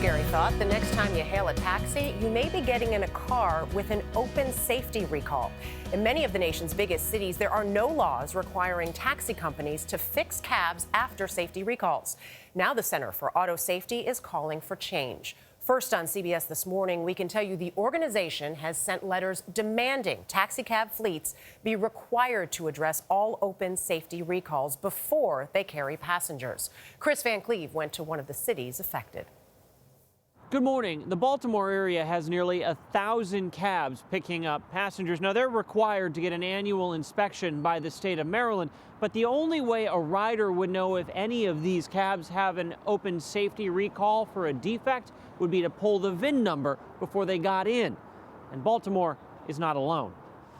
scary thought. The next time you hail a taxi, you may be getting in a car with an open safety recall. In many of the nation's biggest cities, there are no laws requiring taxi companies to fix cabs after safety recalls. Now the Center for Auto Safety is calling for change. First on CBS This Morning, we can tell you the organization has sent letters demanding taxicab fleets be required to address all open safety recalls before they carry passengers. Chris Van Cleve went to one of the cities affected. Good morning. The Baltimore area has nearly 1,000 cabs picking up passengers. Now, they're required to get an annual inspection by the state of Maryland, but the only way a rider would know if any of these cabs have an open safety recall for a defect would be to pull the VIN number before they got in. And Baltimore is not alone.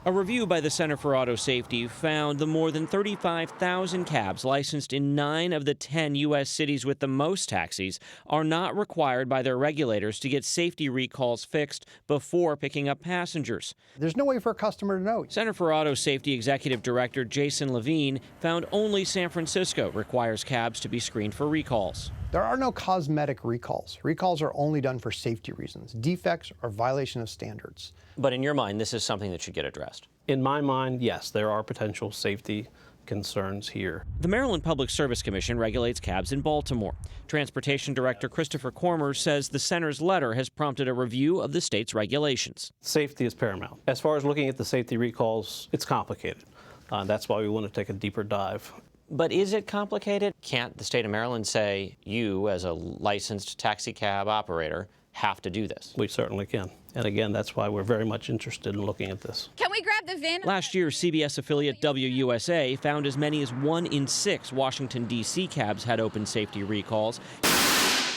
A review by the Center for Auto Safety found the more than 35,000 cabs licensed in 9 of the 10 U.S. cities with the most taxis are not required by their regulators to get safety recalls fixed before picking up passengers. There's no way for a customer to know. Center for Auto Safety Executive Director Jason Levine found only San Francisco requires cabs to be screened for recalls. There are no cosmetic recalls. Recalls are only done for safety reasons. Defects are violation of standards. But in your mind, this is something that should get addressed? In my mind, yes, there are potential safety concerns here. The Maryland Public Service Commission regulates cabs in Baltimore. Transportation Director Christopher Cormer says the center's letter has prompted a review of the state's regulations. Safety is paramount. As far as looking at the safety recalls, it's complicated. That's why we want to take a deeper dive. But is it complicated? Can't the state of Maryland say, you as a licensed taxi cab operator have to do this? We certainly can. And again, that's why we're very much interested in looking at this. Can we grab the VIN? Last year, CBS affiliate WUSA found as many as 1 in 6 Washington, D.C. cabs had open safety recalls,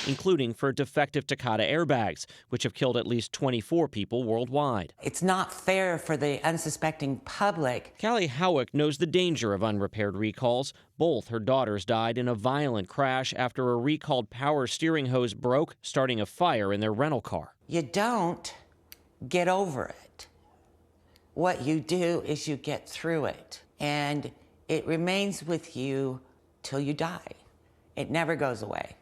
including for defective Takata airbags, which have killed at least 24 people worldwide. It's not fair for the unsuspecting public. Callie Howick knows the danger of unrepaired recalls. Both her daughters died in a violent crash after a recalled power steering hose broke, starting a fire in their rental car. You don't get over it. What you do is you get through it, and it remains with you till you die. It never goes away.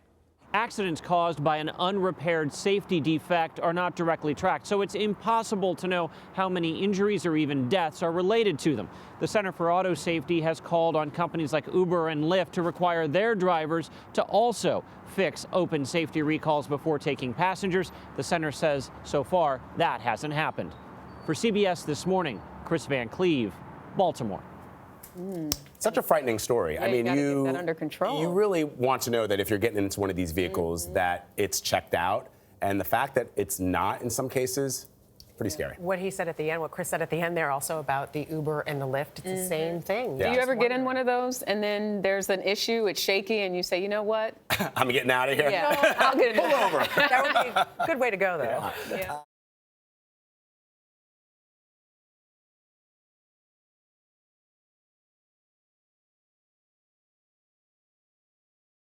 Accidents caused by an unrepaired safety defect are not directly tracked, so it's impossible to know how many injuries or even deaths are related to them. The Center for Auto Safety has called on companies like Uber and Lyft to require their drivers to also fix open safety recalls before taking passengers. The center says so far that hasn't happened. For CBS This Morning, Chris Van Cleve, Baltimore. Such a frightening story. Yeah, I mean, you gotta get that under control. You really want to know that if you're getting into one of these vehicles that it's checked out, and the fact that it's not in some cases, pretty scary. What he said at the end, what Chris said at the end there also about the Uber and the Lyft, it's the same thing. Yeah. Do you ever get in one of those and then there's an issue, it's shaky, and you say, you know what? I'm getting out of here. Yeah, I'll get in. Pull over. That would be a good way to go, though. Yeah.